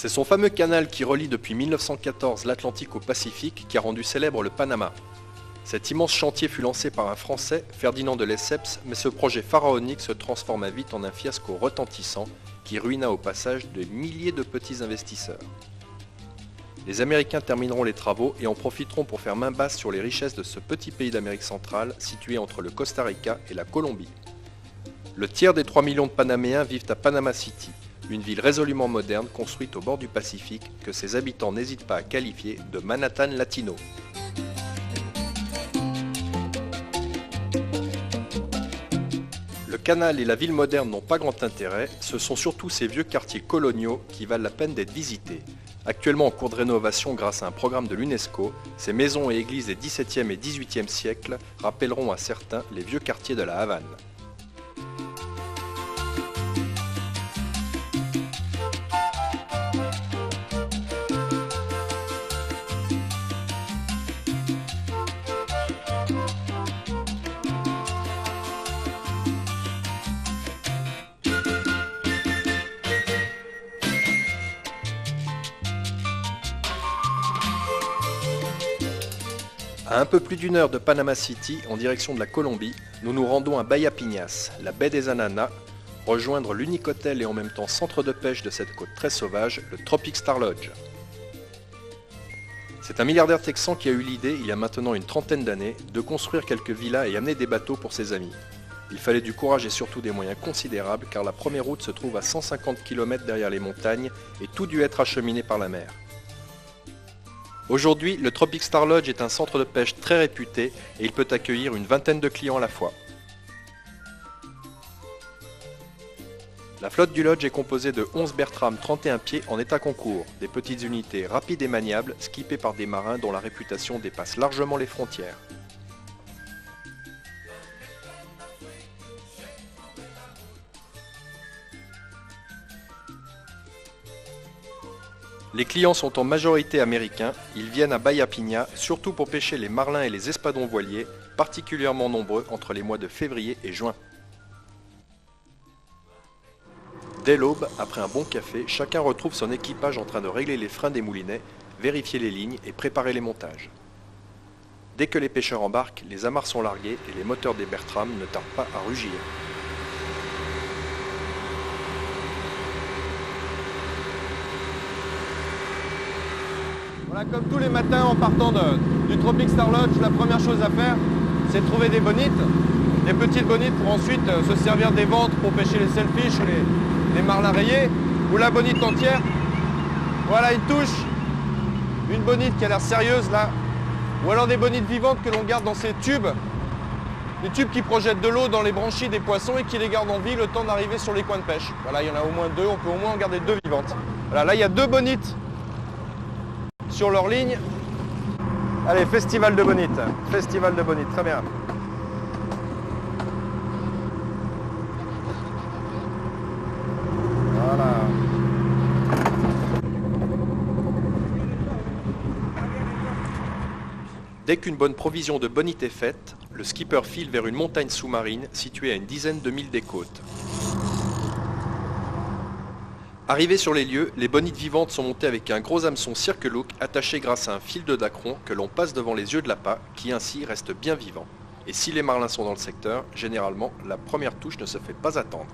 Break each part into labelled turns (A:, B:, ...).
A: C'est son fameux canal qui relie depuis 1914 l'Atlantique au Pacifique qui a rendu célèbre le Panama. Cet immense chantier fut lancé par un Français, Ferdinand de Lesseps, mais ce projet pharaonique se transforma vite en un fiasco retentissant qui ruina au passage de milliers de petits investisseurs. Les Américains termineront les travaux et en profiteront pour faire main basse sur les richesses de ce petit pays d'Amérique centrale situé entre le Costa Rica et la Colombie. Le tiers des 3 millions de Panaméens vivent à Panama City, une ville résolument moderne construite au bord du Pacifique que ses habitants n'hésitent pas à qualifier de Manhattan latino. Le canal et la ville moderne n'ont pas grand intérêt, ce sont surtout ces vieux quartiers coloniaux qui valent la peine d'être visités. Actuellement en cours de rénovation grâce à un programme de l'UNESCO, ces maisons et églises des XVIIe et XVIIIe siècles rappelleront à certains les vieux quartiers de la Havane. À un peu plus d'une heure de Panama City, en direction de la Colombie, nous nous rendons à Bahia Piñas, la baie des Ananas, rejoindre l'unique hôtel et en même temps centre de pêche de cette côte très sauvage, le Tropic Star Lodge. C'est un milliardaire texan qui a eu l'idée, il y a maintenant une trentaine d'années, de construire quelques villas et amener des bateaux pour ses amis. Il fallait du courage et surtout des moyens considérables car la première route se trouve à 150 km derrière les montagnes et tout dut être acheminé par la mer. Aujourd'hui, le Tropic Star Lodge est un centre de pêche très réputé et il peut accueillir une vingtaine de clients à la fois. La flotte du lodge est composée de 11 Bertram 31 pieds en état concours, des petites unités rapides et maniables, skippées par des marins dont la réputation dépasse largement les frontières. Les clients sont en majorité américains, ils viennent à Bahia Piñas surtout pour pêcher les marlins et les espadons voiliers, particulièrement nombreux entre les mois de février et juin. Dès l'aube, après un bon café, chacun retrouve son équipage en train de régler les freins des moulinets, vérifier les lignes et préparer les montages. Dès que les pêcheurs embarquent, les amarres sont larguées et les moteurs des Bertram ne tardent pas à rugir.
B: Voilà, comme tous les matins en partant du Tropic Star Lodge, la première chose à faire, c'est de trouver des bonites, des petites bonites pour ensuite se servir des ventres pour pêcher les sailfish ou les marlins rayés, ou la bonite entière. Voilà une touche, une bonite qui a l'air sérieuse là, ou alors des bonites vivantes que l'on garde dans ces tubes, des tubes qui projettent de l'eau dans les branchies des poissons et qui les gardent en vie le temps d'arriver sur les coins de pêche. Voilà, il y en a au moins deux, on peut au moins en garder deux vivantes. Voilà, là il y a deux bonites sur leur ligne. Allez, festival de bonite, très bien. Voilà.
A: Dès qu'une bonne provision de bonites est faite, le skipper file vers une montagne sous-marine située à une dizaine de milles des côtes. Arrivés sur les lieux, les bonites vivantes sont montées avec un gros hameçon cirque-look attaché grâce à un fil de dacron que l'on passe devant les yeux de l'appât qui ainsi reste bien vivant. Et si les marlins sont dans le secteur, généralement, la première touche ne se fait pas attendre.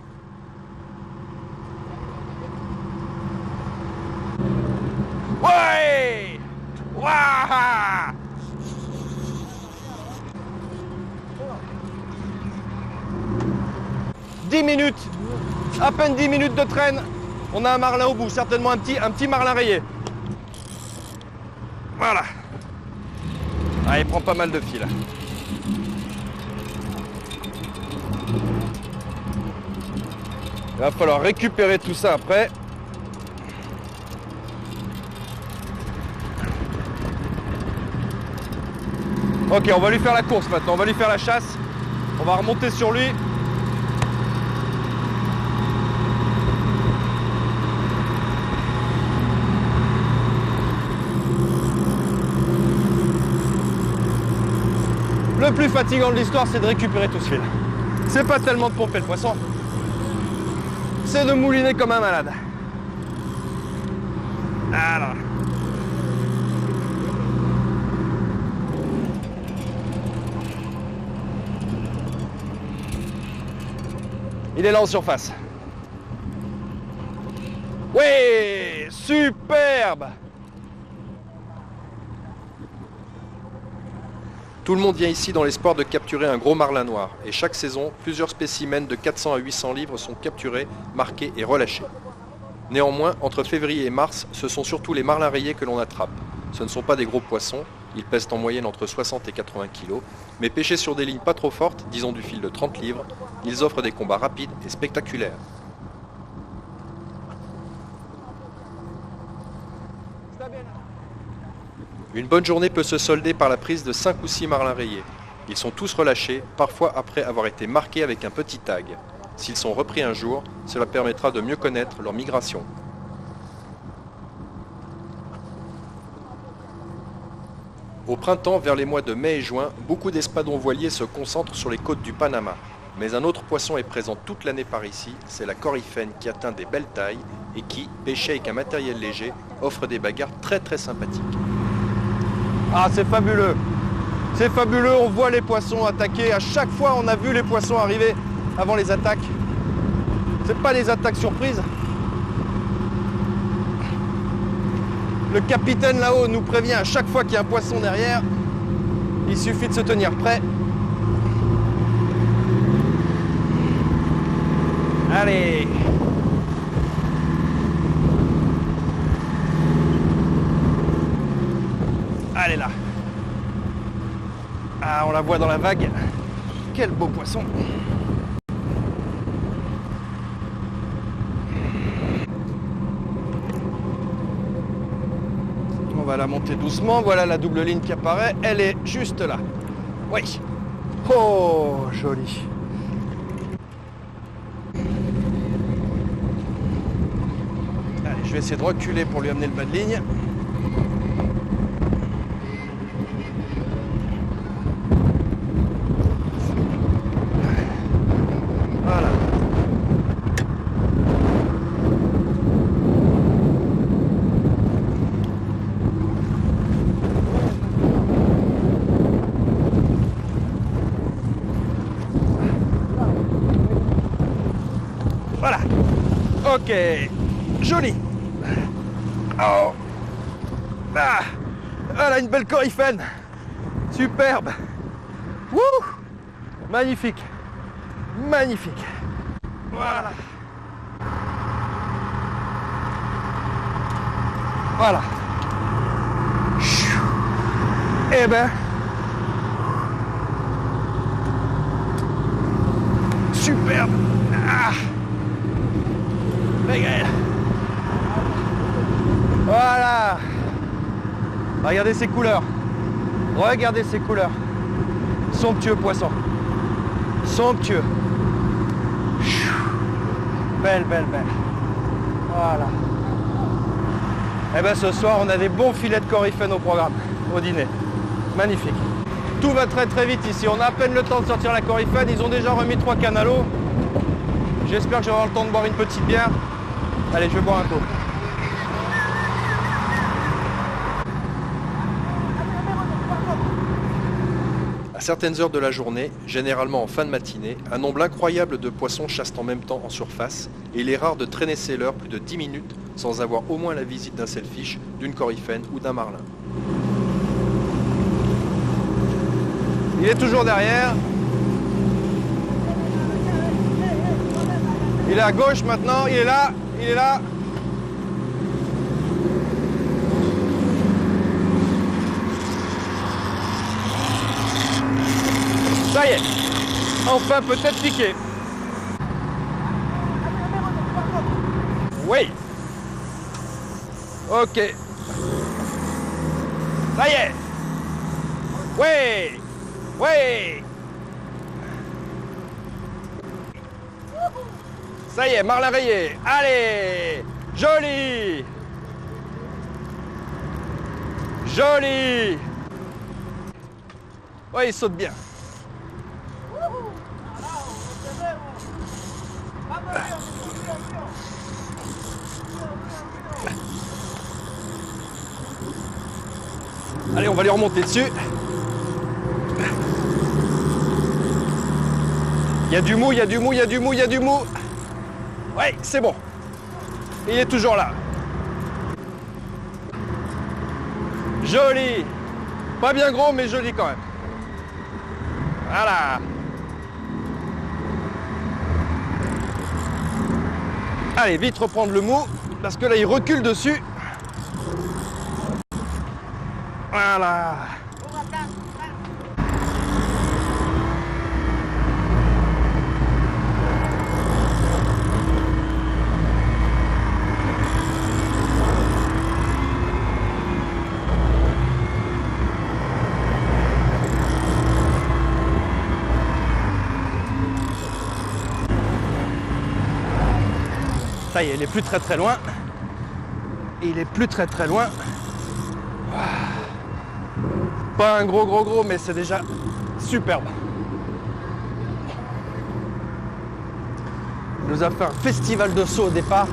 B: Ouais! Waouh! « 10 minutes, à peine 10 minutes de traîne, on a un marlin au bout, certainement un petit marlin rayé. Voilà. Ah, il prend pas mal de fil. Il va falloir récupérer tout ça après. Ok, on va lui faire la course maintenant, on va lui faire la chasse. On va remonter sur lui. Le plus fatigant de l'histoire, c'est de récupérer tout ce fil. C'est pas tellement de pomper le poisson, c'est de mouliner comme un malade. Voilà. Il est là en surface. Ouais, superbe!
A: Tout le monde vient ici dans l'espoir de capturer un gros marlin noir, et chaque saison, plusieurs spécimens de 400 à 800 livres sont capturés, marqués et relâchés. Néanmoins, entre février et mars, ce sont surtout les marlins rayés que l'on attrape. Ce ne sont pas des gros poissons, ils pèsent en moyenne entre 60 et 80 kg, mais pêchés sur des lignes pas trop fortes, disons du fil de 30 livres, ils offrent des combats rapides et spectaculaires. Une bonne journée peut se solder par la prise de 5 ou 6 marlins rayés. Ils sont tous relâchés, parfois après avoir été marqués avec un petit tag. S'ils sont repris un jour, cela permettra de mieux connaître leur migration. Au printemps, vers les mois de mai et juin, beaucoup d'espadons voiliers se concentrent sur les côtes du Panama. Mais un autre poisson est présent toute l'année par ici, c'est la coryphène qui atteint des belles tailles et qui, pêchée avec un matériel léger, offre des bagarres très sympathiques.
B: Ah, c'est fabuleux! C'est fabuleux, on voit les poissons attaquer. À chaque fois, on a vu les poissons arriver avant les attaques. C'est pas des attaques surprises. Le capitaine là-haut nous prévient à chaque fois qu'il y a un poisson derrière. Il suffit de se tenir prêt. Allez! Elle est là. Ah, on la voit dans la vague. Quel beau poisson. On va la monter doucement. Voilà la double ligne qui apparaît. Elle est juste là. Oui. Oh, joli. Allez, je vais essayer de reculer pour lui amener le bas de ligne. Voilà. Ok. Joli. Oh. Ah. Elle a une belle coryphène. Superbe. Wouh. Magnifique. Magnifique. Voilà. Voilà. Eh ben. Superbe. Ah. Voilà. Regardez ces couleurs. Regardez ces couleurs. Somptueux poisson. Somptueux. Belle, belle, belle. Voilà. Et bien ce soir, on a des bons filets de coryphène au programme, au dîner. Magnifique. Tout va très vite ici. On a à peine le temps de sortir la coryphène. Ils ont déjà remis 3 cannes à l'eau. J'espère que j'aurai le temps de boire une petite bière. Allez, je vais boire un coup.
A: À certaines heures de la journée, généralement en fin de matinée, un nombre incroyable de poissons chassent en même temps en surface et il est rare de traîner ses leurres plus de 10 minutes sans avoir au moins la visite d'un sailfish, d'une coryphène ou d'un marlin.
B: Il est toujours derrière. Il est à gauche maintenant, il est là, il est là. Ça y est, enfin peut-être piqué. Oui. Ok. Ça y est. Oui. Oui. Ça y est, marlin rayé. Allez. Joli. Joli. Oui, il saute bien.
A: Allez, on va lui remonter dessus. Il y a du mou, il y a du mou, il y a du mou, il y a du mou. Ouais, c'est bon. Il est toujours là. Joli. Pas bien gros, mais joli quand même. Voilà. Allez, vite reprendre le mou, parce que là, il recule dessus. Voilà. Ça y est, il est plus très loin. Il est plus très loin. Pas un gros, mais c'est déjà superbe. Il nous a fait un festival de saut au départ.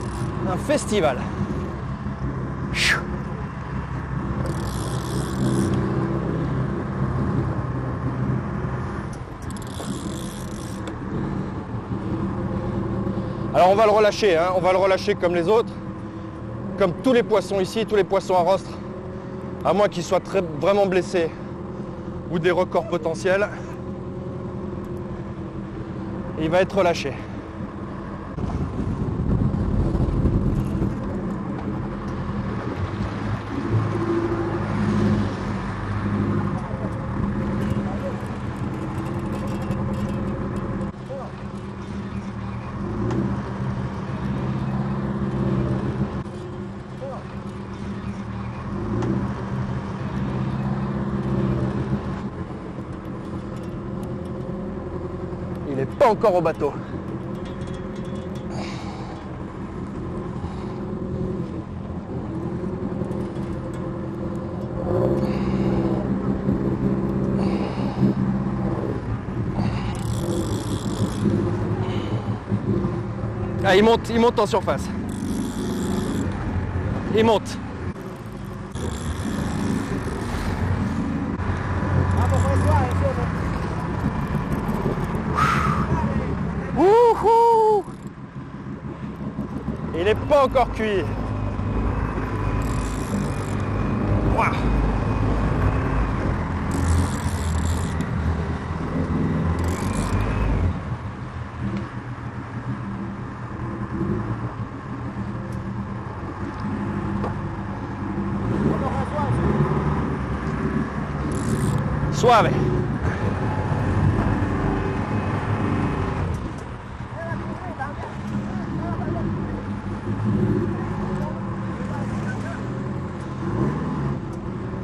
A: Un festival. Alors on va le relâcher, hein. On va le relâcher comme les autres, comme tous les poissons ici, tous les poissons à rostre, à moins qu'ils soient vraiment blessés ou des records potentiels. Et il va être relâché. Il n'est pas encore au bateau. Ah, il monte en surface. Il monte. Wouhou! Il n'est pas encore cuit. Wow. Suave.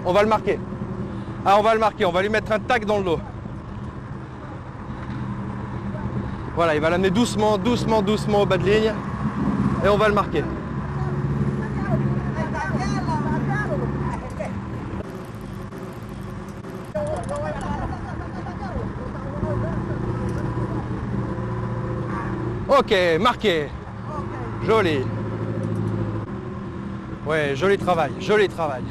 A: On va le marquer. Ah, on va le marquer, on va lui mettre un tac dans le dos. Voilà, il va l'amener doucement au bas de ligne. Et on va le marquer. Ok, marqué. Joli. Ouais, joli travail, joli travail.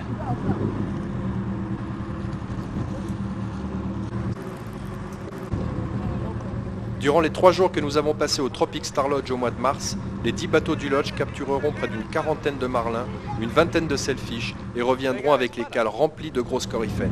A: Durant les 3 jours que nous avons passés au Tropic Star Lodge au mois de mars, les 10 bateaux du lodge captureront près d'une quarantaine de marlins, une vingtaine de sailfish et reviendront avec les cales remplies de grosses coryphènes.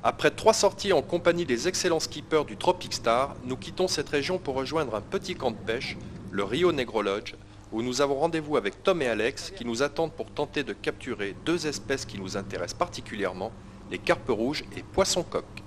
A: Après 3 sorties en compagnie des excellents skippers du Tropic Star, nous quittons cette région pour rejoindre un petit camp de pêche, le Rio Negro Lodge, où nous avons rendez-vous avec Tom et Alex qui nous attendent pour tenter de capturer 2 espèces qui nous intéressent particulièrement, les carpes rouges et poissons-coques.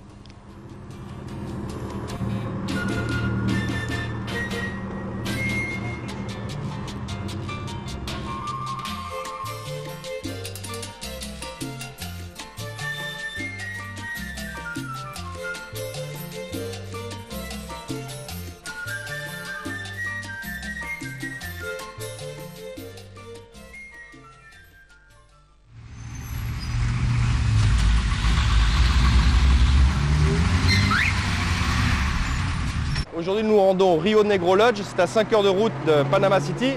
B: Aujourd'hui, nous rendons au Rio Negro Lodge. C'est à 5 heures de route de Panama City.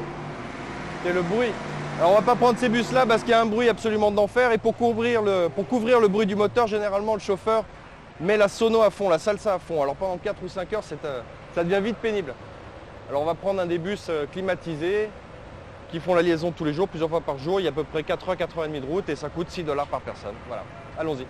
B: C'est le bruit. Alors on va pas prendre ces bus-là parce qu'il y a un bruit absolument d'enfer. Et pour couvrir le bruit du moteur, généralement, le chauffeur met la sono à fond, la salsa à fond. Alors pendant 4 ou 5 heures, ça devient vite pénible. Alors on va prendre un des bus climatisés qui font la liaison tous les jours, plusieurs fois par jour. Il y a à peu près 4 heures, 4 heures et demie de route et ça coûte 6 $ par personne. Voilà, allons-y.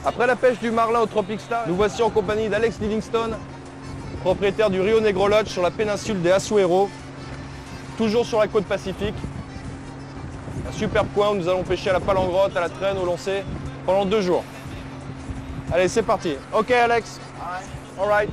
B: Après la pêche du marlin au Tropic Star, nous voici en compagnie d'Alex Livingstone, propriétaire du Rio Negro Lodge sur la péninsule des Açueros, toujours sur la côte pacifique. Un superbe coin où nous allons pêcher à la palangrotte, à la traîne, au lancé pendant 2 jours. Allez, c'est parti. Ok Alex. All right.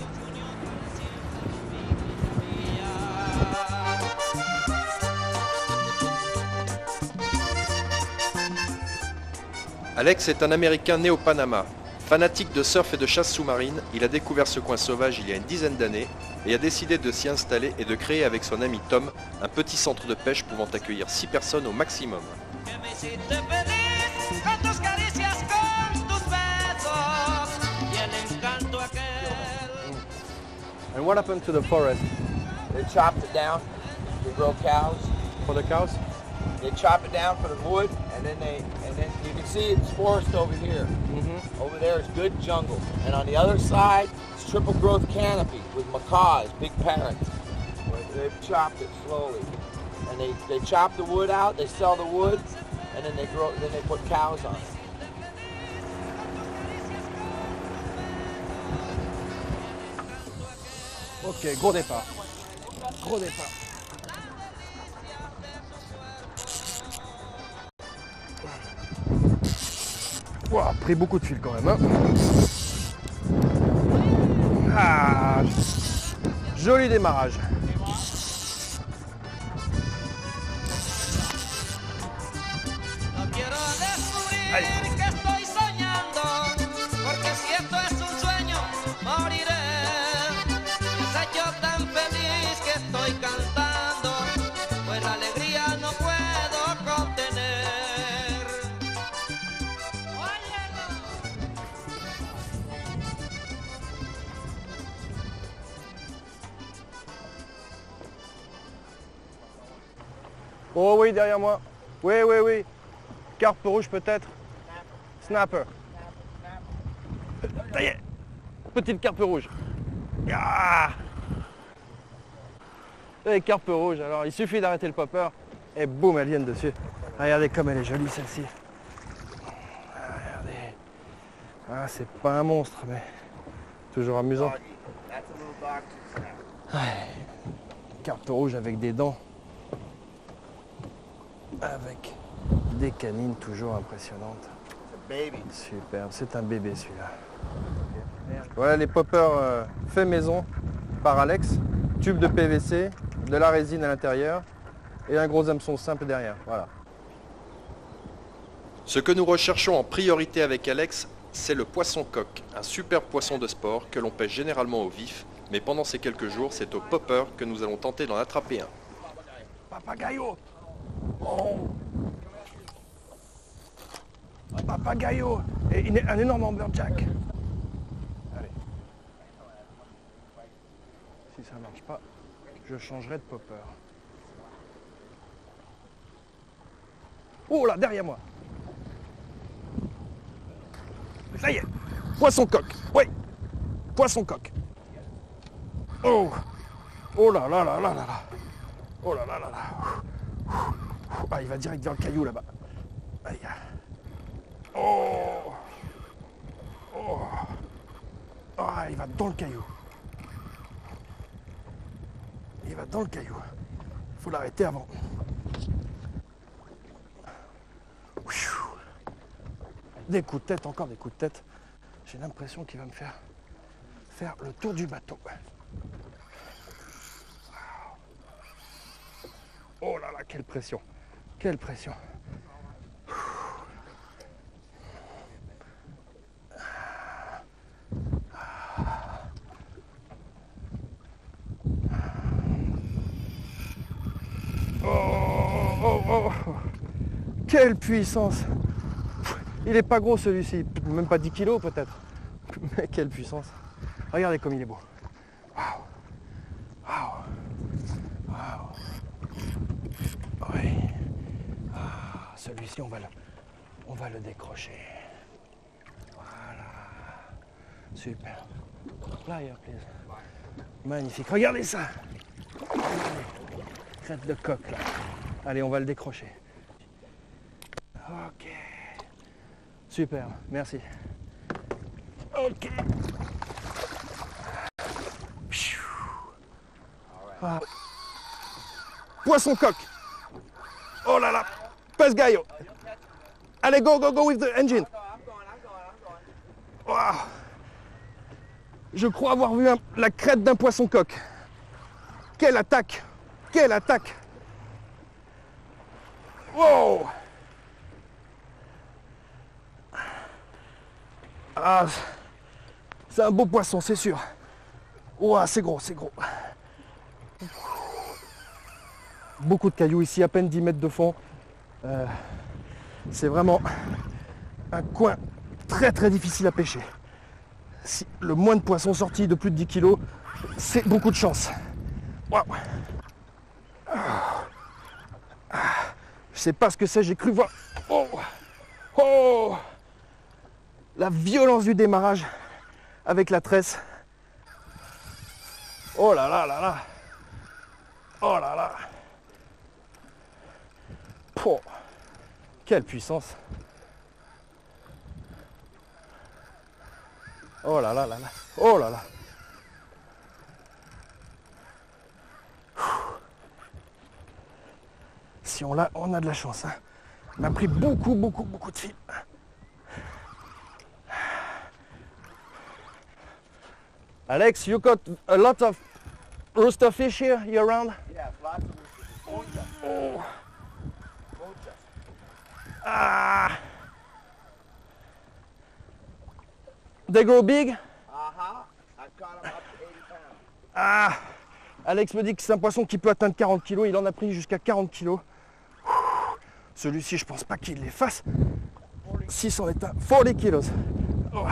A: Alex est un Américain né au Panama. Fanatique de surf et de chasse sous-marine, il a découvert ce coin sauvage il y a une dizaine d'années et a décidé de s'y installer et de créer avec son ami Tom un petit centre de pêche pouvant accueillir 6 personnes au maximum.
B: And what happened to the forest?
C: They chopped it down to grow cows.
B: For the cows?
C: They chop it down for the wood, and then you can see it's forest over here. Over there is good jungle, and on the other side it's triple growth canopy with macaws, big parrots. They've chopped it slowly, and they chop the wood out. They sell the wood, and then they put cows on it.
B: Ok, gros départ. Gros départ. Wow, pris beaucoup de fil quand même. Hein. Ah, joli démarrage. Allez. Oh oui, derrière moi. Oui, oui, oui. Carpe rouge peut-être. Snapper. Ça y est. Petite carpe rouge. Ah. Et carpe rouge. Alors il suffit d'arrêter le popper et boum, elle vient dessus. Regardez comme elle est jolie celle-ci. Ah, regardez. Ah, c'est pas un monstre, mais toujours amusant. Ouais. Carpe rouge avec des dents. Avec des canines toujours impressionnantes. Superbe, c'est un bébé celui-là. Voilà les poppers faits maison par Alex. Tube de PVC, de la résine à l'intérieur et un gros hameçon simple derrière. Voilà.
A: Ce que nous recherchons en priorité avec Alex, c'est le poisson coq, un super poisson de sport que l'on pêche généralement au vif, mais pendant ces quelques jours, c'est au popper que nous allons tenter d'en attraper un.
B: Papagayo! Oh. Un papagayo et un énorme amberjack. Allez. Si ça ne marche pas, je changerai de popper. Oh là, derrière moi. Ça y est. Poisson coq. Oui. Poisson coq. Oh. Oh là là là là là là. Oh là là là là.
D: Ah, il va direct vers le caillou là-bas. Aïe. Oh. Oh. Ah, il va dans le caillou. Il va dans le caillou. Il faut l'arrêter avant. Des coups de tête, encore des coups de tête. J'ai l'impression qu'il va me faire le tour du bateau. Oh là là, quelle pression. Quelle pression. Oh. Quelle puissance. Il est pas gros celui-ci, même pas 10 kilos peut-être. Mais quelle puissance. Regardez comme il est beau. Waouh. Oui. Ah, celui-ci on va le décrocher. Voilà. Super. Flyer, please. Magnifique. Regardez ça. Crête de coque là. Allez, on va le décrocher. Ok. Super, merci. Ok. Ah. Poisson coque. Oh là là. Pèse Gaio. Allez, go with the engine. Wow. Je crois avoir vu la crête d'un poisson coque. Quelle attaque. Quelle attaque. Wow. Ah, c'est un beau poisson, c'est sûr. Ouah, c'est gros. Beaucoup de cailloux ici, à peine 10 mètres de fond. C'est vraiment un coin très très difficile à pêcher. Si le moins de poissons sortis de plus de 10 kilos, c'est beaucoup de chance. Waouh. Je sais pas ce que c'est, j'ai cru voir. Oh. La violence du démarrage avec la tresse. Oh là là. Oh là là. Oh, quelle puissance. Oh là là. Oh là là. Si on a de la chance. Hein. On a pris beaucoup de fil. Alex, you got a lot of rooster fish here around?
C: Yeah, lots of roosters.
D: Oh.
C: Muchas.
D: Ah. They grow big?
C: Uh-huh. I've caught them up to 80 pounds.
D: Ah. Alex me dit que c'est un poisson qui peut atteindre 40 kg. Il en a pris jusqu'à 40 kg. Celui-ci, je pense pas qu'il les fasse. Si c'en est un, 40 kilos. Oh.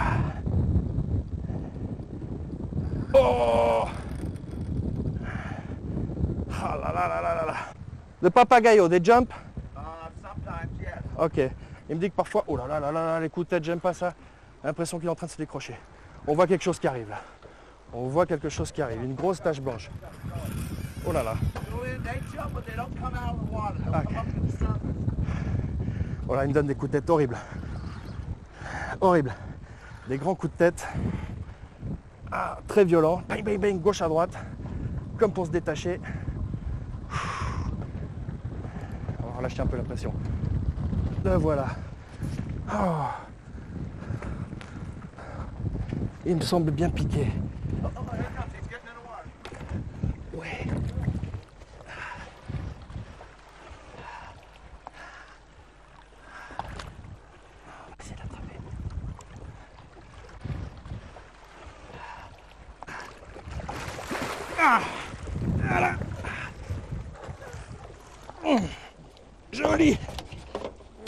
D: Oh. Ah là là. Le papagayo, they jump?
C: Sometimes, yes.
D: Ok. Il me dit que parfois, oh là là, les coups de tête, j'aime pas ça. J'ai l'impression qu'il est en train de se décrocher. On voit quelque chose qui arrive là. Une grosse tache blanche. Oh là là.
C: They jump, but they don't come out of the water. They'll
D: Okay.
C: come up to the surface.
D: Voilà, il me donne des coups de tête horribles. Des grands coups de tête. Ah, très violents. Bang, gauche à droite. Comme pour se détacher. On va relâcher un peu la pression. Le voilà. Oh. Il me semble bien piqué.
C: Oh, here it comes. He's getting in the water.
D: Ouais. On va essayer de l'attraper. Ah, voilà. Joli.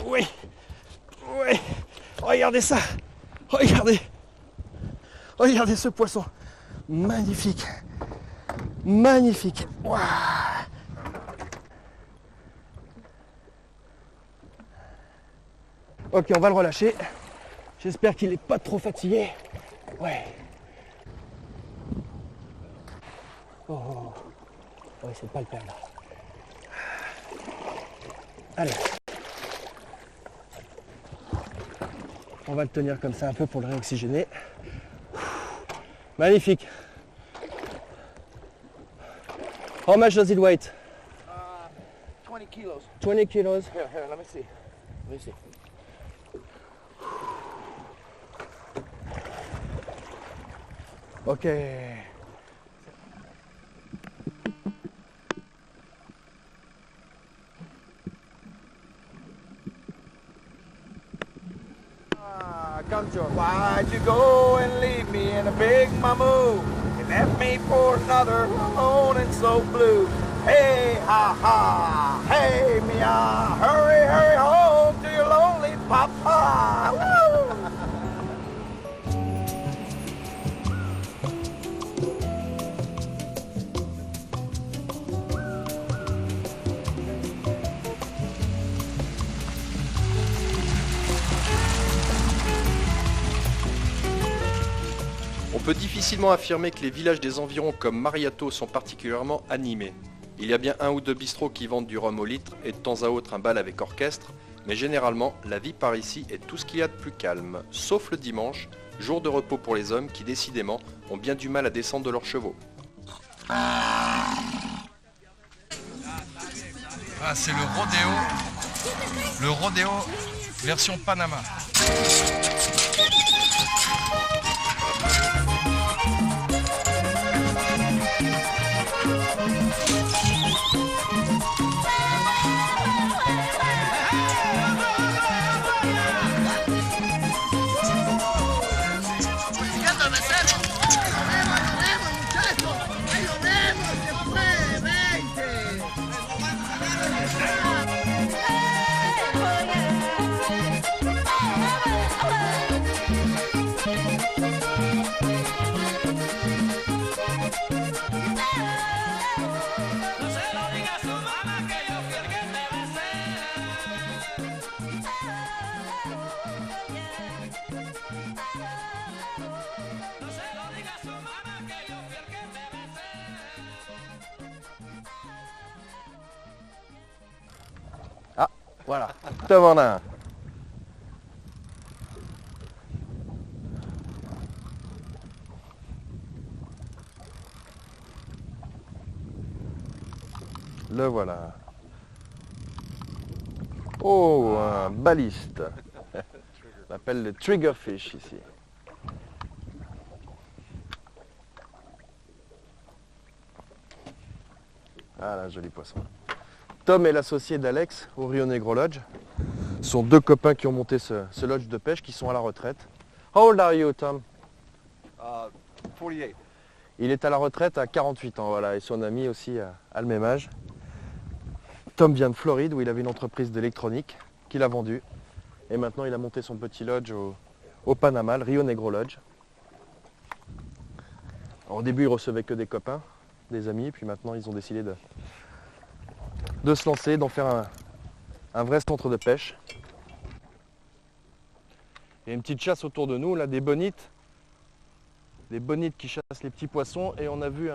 D: Oui. Regardez ça. Regardez ce poisson. Magnifique. Waouh. Ok, on va le relâcher. J'espère qu'il n'est pas trop fatigué. Ouais. Oh. Ouais, c'est pas le perdre. Allez. On va le tenir comme ça un peu pour le réoxygéner. Magnifique. How much does it weigh?
C: 20 kilos.
D: 20 kilos.
C: Here, let me see. Let me see.
D: Ok.
C: Come to Why'd you go and leave me in a big mamoo? You left me for another, alone and so blue. Hey, ha, ha, hey, meow. Hurry, hurry home to your lonely papa. Woo!
A: On peut difficilement affirmer que les villages des environs comme Mariato sont particulièrement animés. Il y a bien un ou deux bistrots qui vendent du rhum au litre et de temps à autre un bal avec orchestre, mais généralement, la vie par ici est tout ce qu'il y a de plus calme, sauf le dimanche, jour de repos pour les hommes qui décidément ont bien du mal à descendre de leurs chevaux. Ah, c'est le rodéo version Panama.
D: Voilà. Tom en a un. Le voilà. Oh, un baliste. On appelle le triggerfish ici. Ah là, joli poisson. Tom est l'associé d'Alex au Rio Negro Lodge. Ce sont deux copains qui ont monté ce lodge de pêche qui sont à la retraite. How old are you, Tom?
B: 48.
D: Il est à la retraite à 48 ans, voilà, et son ami aussi a le même âge. Tom vient de Floride où il avait une entreprise d'électronique qu'il a vendue. Et maintenant il a monté son petit lodge au Panama, le Rio Negro Lodge. Alors, au début il recevait que des copains, des amis, puis maintenant ils ont décidé de se lancer, d'en faire un vrai centre de pêche. Il y a une petite chasse autour de nous, là, des bonites qui chassent les petits poissons, et on a vu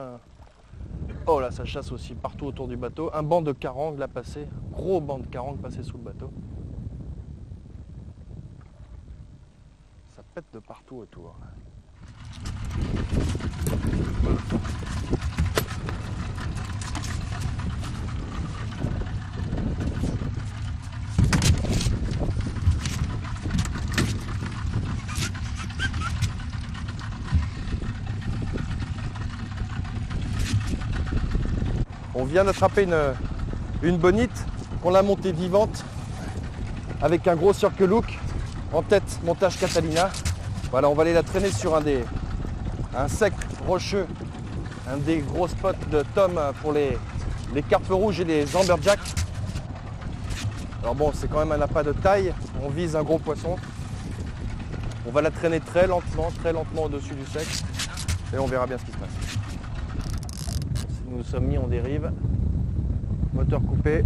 D: oh là, ça chasse aussi partout autour du bateau, un banc de carangues là passé, gros banc de carangues passé sous le bateau. Ça pète de partout autour. On vient d'attraper une bonite qu'on a montée vivante avec un gros circle hook en tête montage Catalina. Voilà, on va aller la traîner sur un sec rocheux, un des gros spots de Tom pour les carpes rouges et les amberjacks. Alors bon, c'est quand même un appât de taille, on vise un gros poisson. On va la traîner très lentement au-dessus du sec et on verra bien ce qui se passe. Nous sommes mis en dérive, moteur coupé.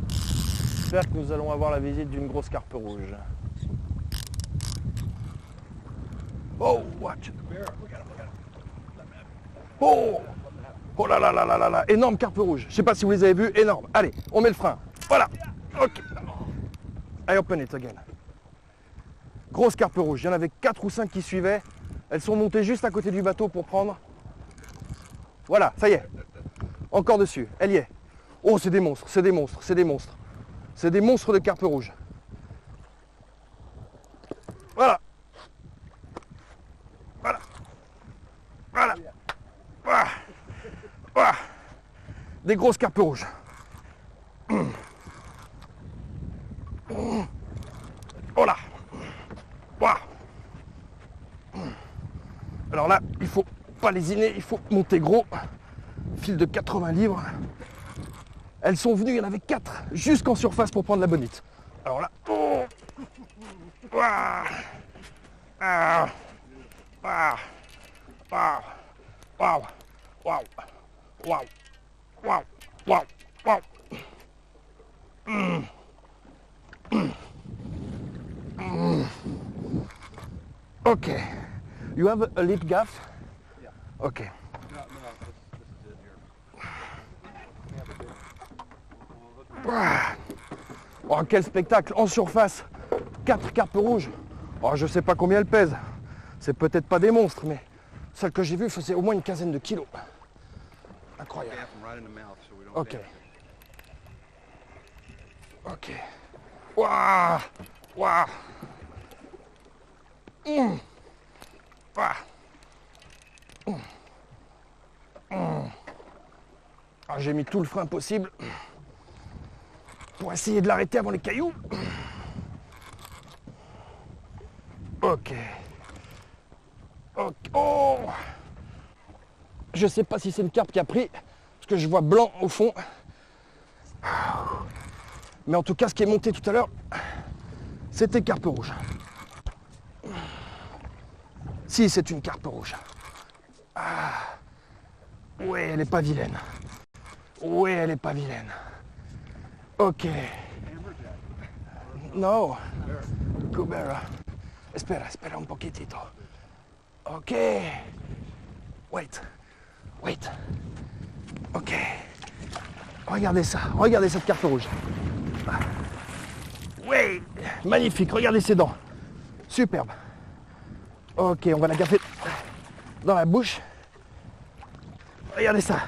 D: J'espère que nous allons avoir la visite d'une grosse carpe rouge. Oh, watch! Oh! Oh là là là là là là, énorme carpe rouge. Je sais pas si vous les avez vus, énorme. Allez, on met le frein. Voilà. Ok. I open it again. Grosse carpe rouge. Il y en avait 4 ou 5 qui suivaient. Elles sont montées juste à côté du bateau pour prendre. Voilà, ça y est. Encore dessus. Elle y est. Oh, c'est des monstres, c'est des monstres, c'est des monstres. C'est des monstres de carpe rouge. Voilà. Voilà. Voilà. Voilà. Voilà. Des grosses carpes rouges. Voilà. Voilà. Alors là, il faut pas lésiner, il faut monter gros. Fil de 80 livres. Elles sont venues, il y en avait 4 jusqu'en surface pour prendre la bonite. Alors là, oh. Ah. Ah. Ah. Waouh, waouh, waouh, waouh, waouh, waouh, waouh. Ok. You have a lip gaff?
B: Yeah.
D: Ok.
B: No, this is it here.
D: Oh, quel spectacle en surface. 4 carpes rouges. Oh, je sais pas combien elles pèsent. C'est peut-être pas des monstres, mais celle que j'ai vue faisait au moins une quinzaine de kilos. Incroyable. Ok. Ok. Waouh. Waouh. Waouh. Ah, j'ai mis tout le frein possible pour essayer de l'arrêter avant les cailloux. Ok. Ok. Oh. Je sais pas si c'est une carpe qui a pris, parce que je vois blanc au fond. Mais en tout cas, ce qui est monté tout à l'heure, c'était carpe rouge. Si, c'est une carpe rouge. Ah. Ouais, elle est pas vilaine. Ouais, elle est pas vilaine. Ok. No. Cubera. Espera, espera un poquitito. Ok. Wait. Wait. Ok. Regardez ça. Regardez cette carpe rouge. Oui. Magnifique. Regardez ses dents. Superbe. Ok, on va la gaffer dans la bouche. Regardez ça.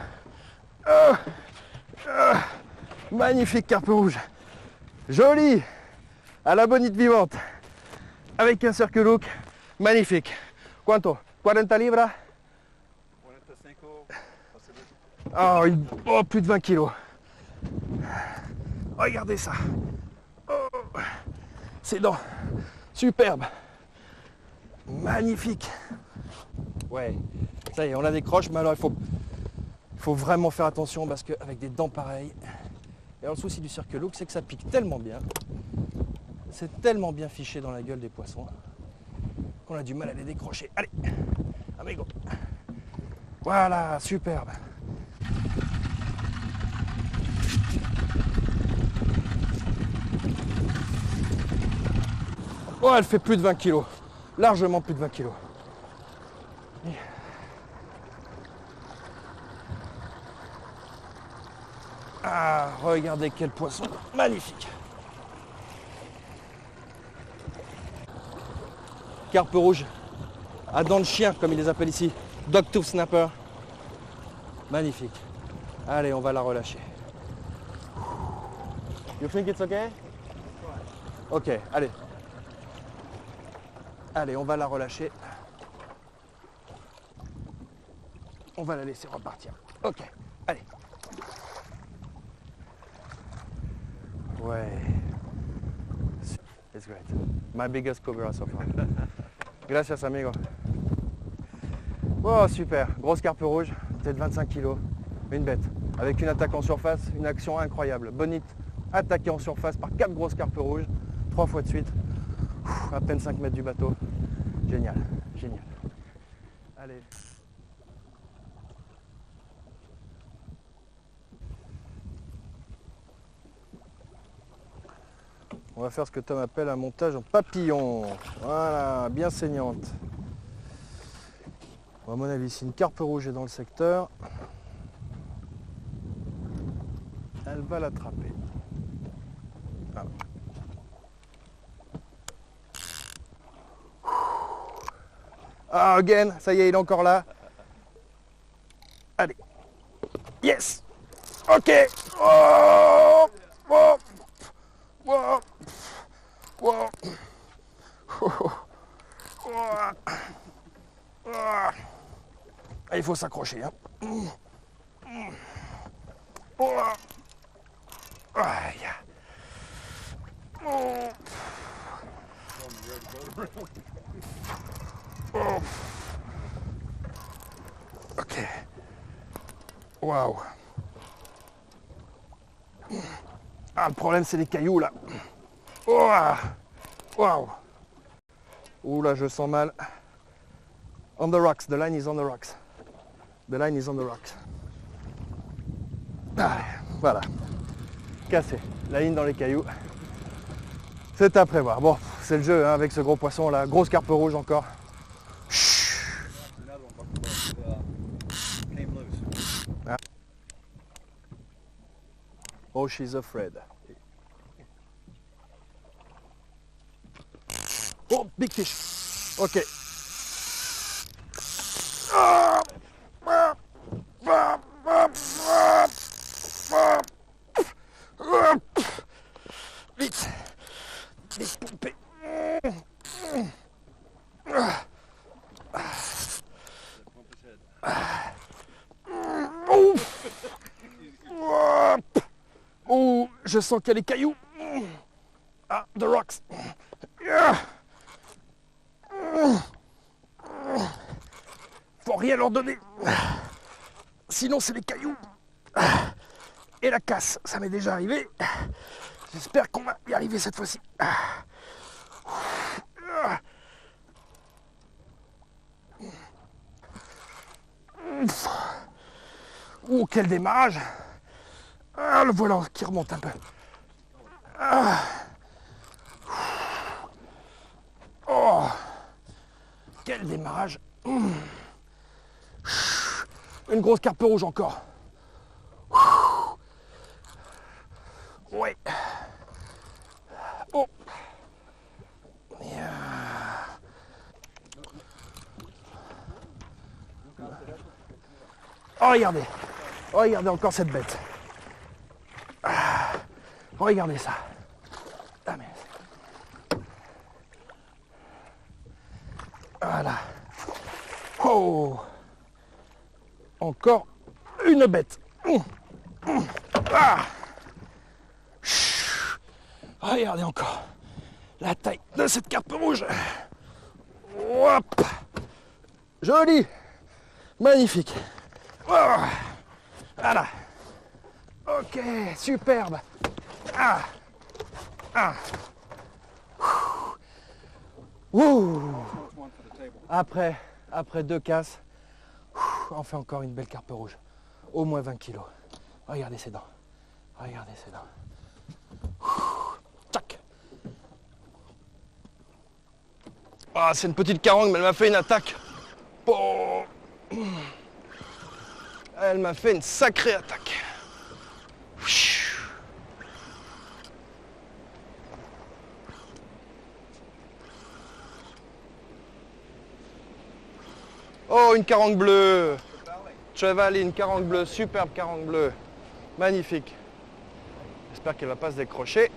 D: Magnifique carpe rouge. Jolie. À la bonite vivante. Avec un circle hook. Magnifique. Quanto? 40 libras? 45. Oh, plus de 20 kilos. Regardez ça. Oh, ses dents. Superbe. Magnifique. Ouais. Ça y est, on la décroche, mais alors il faut vraiment faire attention parce qu'avec des dents pareilles. Et alors le souci du circle hook, c'est que ça pique tellement bien. C'est tellement bien fiché dans la gueule des poissons qu'on a du mal à les décrocher. Allez, amigo. Voilà, superbe. Oh, elle fait plus de 20 kilos. Largement plus de 20 kilos. Ah, regardez quel poisson magnifique. Carpe rouge, à dents de chien comme ils les appellent ici. Dogtooth snapper. Magnifique. Allez, on va la relâcher. You think it's okay? Ok, allez. Allez, on va la relâcher. On va la laisser repartir. Ok, allez. Ouais. It's great. My biggest cobra so far. Gracias, amigo. Oh, super. Grosse carpe rouge, peut-être 25 kilos. Une bête. Avec une attaque en surface, une action incroyable. Bonite attaquée en surface par 4 grosses carpes rouges, 3 fois de suite. À peine 5 mètres du bateau. Génial, génial. Allez. On va faire ce que Tom appelle un montage en papillon. Voilà, bien saignante. Bon, à mon avis, si une carpe rouge est dans le secteur, Elle va l'attraper. Voilà. Ah, again, ça y est, il est encore là. Allez. Yes. Ok. Oh, oh, oh, oh, oh, oh. Ah, il faut s'accrocher. Hein. Oh. Aïe. Oh. Oh. Ok. Waouh. Ah, le problème, c'est les cailloux, là. Oh. Waouh. Ouh, là, je sens mal. On the rocks. The line is on the rocks. The line is on the rocks. Ah, voilà. Cassé. La ligne dans les cailloux. C'est à prévoir. Bon, c'est le jeu hein, avec ce gros poisson là. Grosse carpe rouge encore. Ah. Oh, she's afraid. Oh, big fish. Ok. Vite. Vite, poupée. Oh, je sens qu'il y a les cailloux. Ah, the rocks. Faut rien leur donner. Sinon, c'est les cailloux. Et la casse, ça m'est déjà arrivé. J'espère qu'on va y arriver cette fois-ci. Oh, quel démarrage. Ah, le voilà qui remonte un peu. Ah. Oh, quel démarrage. Une grosse carpe rouge encore. Ouais. Oh. Oh, regardez. Oh, regardez encore cette bête. Ah. Regardez ça. Ah, mais... Voilà. Oh. Encore une bête. Ah. Regardez encore la taille de cette carpe rouge. Hop. Joli. Magnifique. Oh. Voilà. Ok, superbe. Ah. Ah. Ouh. Après deux casses, on fait encore une belle carpe rouge. Au moins 20 kilos. Regardez ses dents. Regardez ses dents. Tac. Ah, c'est une petite carangue, mais elle m'a fait une attaque. Oh. Elle m'a fait une sacrée attaque. Oh, une carangue bleue. Trevally, une carangue bleue, superbe carangue bleue. Magnifique. J'espère qu'elle ne va pas se décrocher.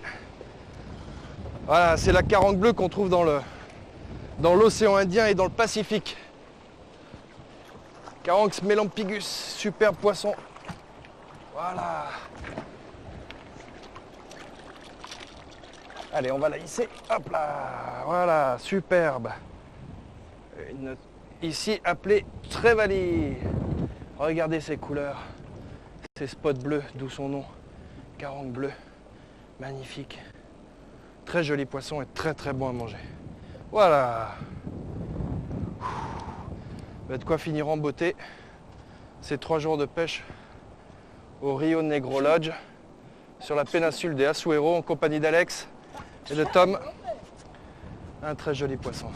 D: Voilà, c'est la carangue bleue qu'on trouve dans l'océan Indien et dans le Pacifique. Carangue smelampigus, superbe poisson. Voilà. Allez, on va la hisser. Hop là. Voilà, superbe. Ici appelée Trevally. Regardez ces couleurs. Ces spots bleus, d'où son nom. Carangue bleue. Magnifique. Très joli poisson et très très bon à manger. Voilà. De quoi finir en beauté. Ces 3 jours de pêche au Rio Negro Lodge, sur la péninsule des Açueros, en compagnie d'Alex et de Tom. Un très joli poisson.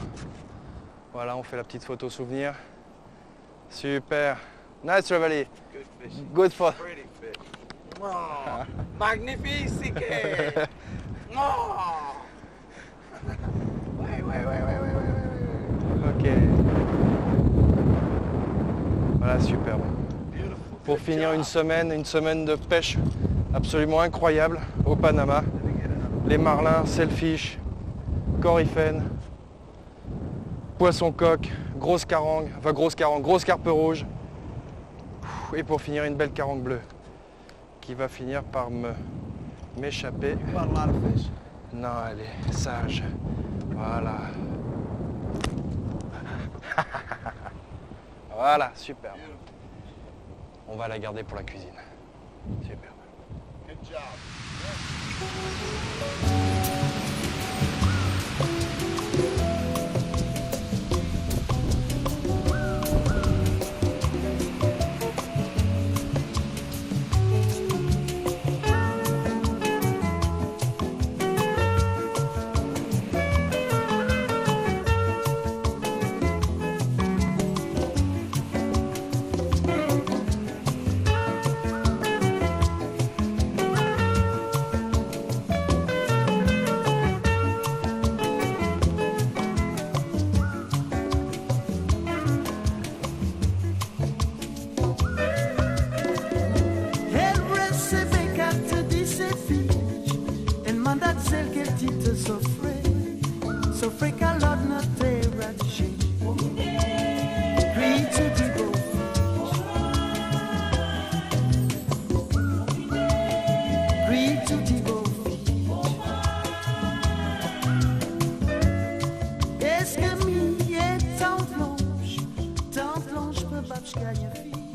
D: Voilà, on fait la petite photo souvenir. Super. Nice, Trevally. Good for.
C: Pretty fish. Magnifique! Oh!
D: Ok. Voilà, superbe. Pour finir une semaine de pêche absolument incroyable au Panama. Les marlins, sailfish, coryphènes, poisson coque, grosse carangue, grosse carpe rouge. Et pour finir une belle carangue bleue qui va finir par m'échapper. Non, elle est sage. Voilà. Voilà, superbe. On va la garder pour la cuisine. Superbe.
C: Good job.
E: Sofre calor na terra de gente. Grito de golfinhos. Grito de golfinhos. Esse caminho é tão longe para buscar a filha.